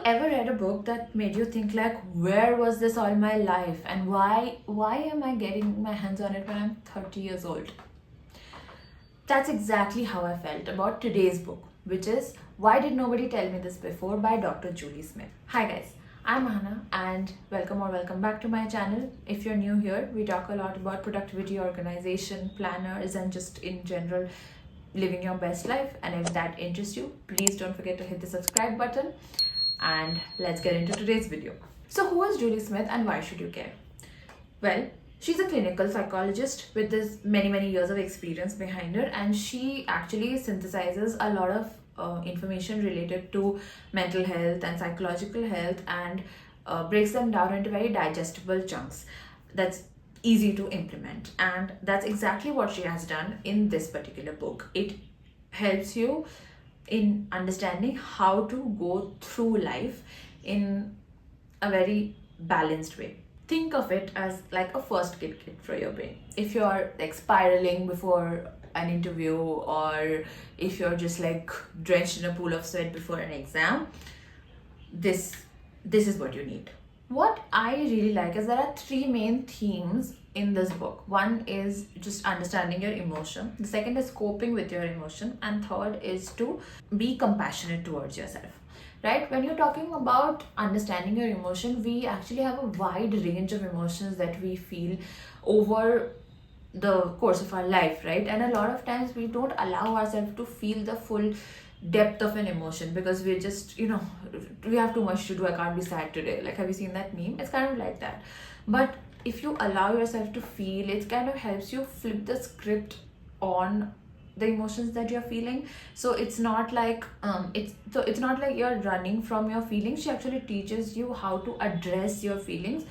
Ever read a book that made you think like, where was this all my life, and why am I getting my hands on it when I'm 30 years old? That's exactly how I felt about today's book, which is Why Did Nobody Tell Me This Before by Dr. Julie Smith. Hi guys, I'm Hannah and welcome back to my channel. If you're new here, we talk a lot about productivity, organization, planners, and just in general living your best life. And if that interests you, please don't forget to hit the subscribe button, and let's get into today's video. So who is Julie Smith and why should you care? Well, she's a clinical psychologist with this many years of experience behind her, and she actually synthesizes a lot of information related to mental health and psychological health, and breaks them down into very digestible chunks that's easy to implement. And that's exactly what she has done in this particular book. It helps you in understanding how to go through life in a very balanced way. Think of it as like a first aid kit for your brain. If you're like spiraling before an interview, or if you're just like drenched in a pool of sweat before an exam, this is what you need. What I really like is there are three main themes in this book. One is just understanding your emotion, the second is coping with your emotion, and third is to be compassionate towards yourself. Right? When you're talking about understanding your emotion, we actually have a wide range of emotions that we feel over the course of our life, right? And a lot of times we don't allow ourselves to feel the full depth of an emotion because we're just, we have too much to do. I can't be sad today. Like, have you seen that meme? It's kind of like that. But if you allow yourself to feel, it kind of helps you flip the script on the emotions that you're feeling. So it's not like it's not like you're running from your feelings. She actually teaches you how to address your feelings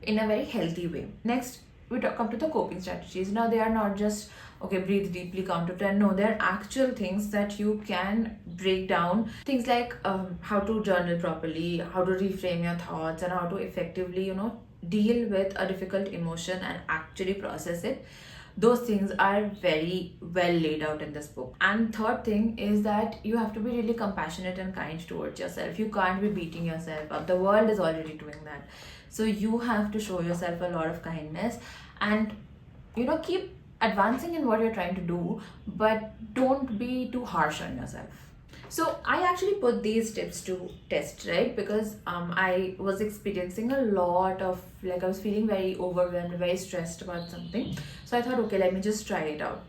in a very healthy way. Next, come to the coping strategies. Now, they are not just okay, breathe deeply, count to 10. No, they're actual things that you can break down. Things like how to journal properly, how to reframe your thoughts, and how to effectively, deal with a difficult emotion and actually process it. Those things are very well laid out in this book. And third thing is that you have to be really compassionate and kind towards yourself. You can't be beating yourself up. The world is already doing that. So you have to show yourself a lot of kindness, and keep advancing in what you're trying to do, but don't be too harsh on yourself. So I actually put these tips to test, right? Because I was experiencing a lot of, like, I was feeling very overwhelmed, very stressed about something. So I thought, okay, let me just try it out.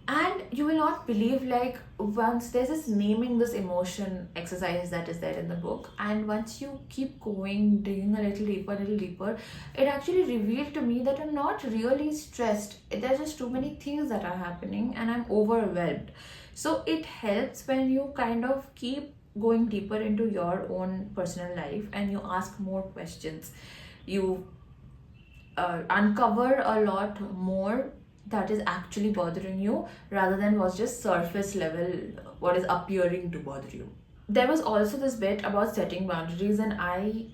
And you will not believe, like, once there's this naming this emotion exercise that is there in the book, and once you keep going, digging a little deeper, it actually revealed to me that I'm not really stressed. There's just too many things that are happening and I'm overwhelmed. So it helps when you kind of keep going deeper into your own personal life and you ask more questions. You uncover a lot more that is actually bothering you, rather than what's just surface level, what is appearing to bother you. There was also this bit about setting boundaries, and I'm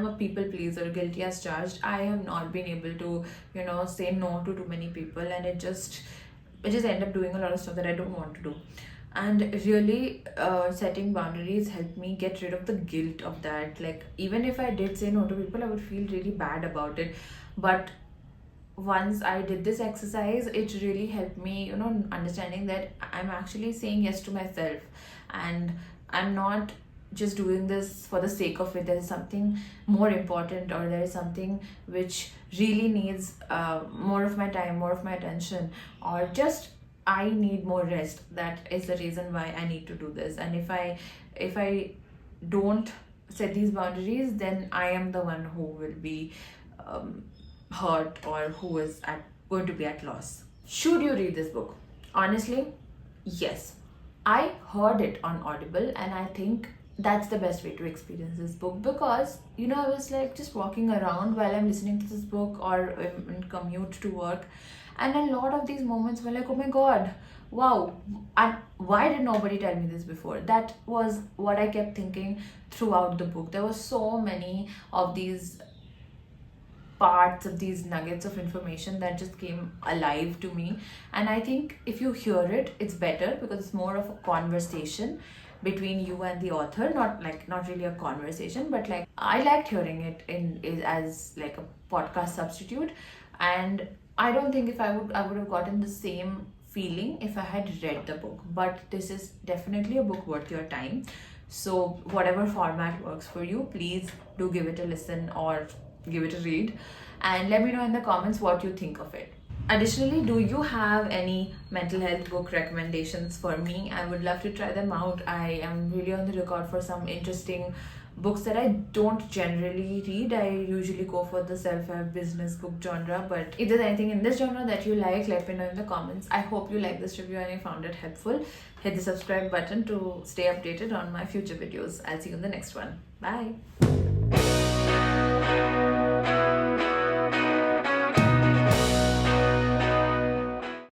a people pleaser, guilty as charged. I have not been able to, say no to too many people, and it just end up doing a lot of stuff that I don't want to do. And really, setting boundaries helped me get rid of the guilt of that. Like, even if I did say no to people, I would feel really bad about it. But once I did this exercise, it really helped me, understanding that I'm actually saying yes to myself, and I'm not just doing this for the sake of it. There is something more important, or there is something which really needs more of my time, more of my attention, or just I need more rest. That is the reason why I need to do this. And if I don't set these boundaries, then I am the one who will be hurt, or who is going to be at loss. Should you read this book? Honestly, yes. I heard it on Audible, and I think that's the best way to experience this book, because I was like just walking around while I'm listening to this book, or in commute to work, and a lot of these moments were like, oh my god, wow, and why did nobody tell me this before? That was what I kept thinking throughout the book. There were so many of these parts, of these nuggets of information that just came alive to me. And I think if you hear it, it's better because it's more of a conversation. between you and the author, not really a conversation, but like I liked hearing it as like a podcast substitute. And I don't think if I would have gotten the same feeling if I had read the book. But this is definitely a book worth your time. So whatever format works for you, please do give it a listen or give it a read, and let me know in the comments what you think of it. Additionally, do you have any mental health book recommendations for me? I would love to try them out. I am really on the lookout for some interesting books that I don't generally read. I usually go for the self-help business book genre, but if there's anything in this genre that you like, let me know in the comments. I hope you like this review and you found it helpful. Hit the subscribe button to stay updated on my future videos. I'll see you in the next one. Bye.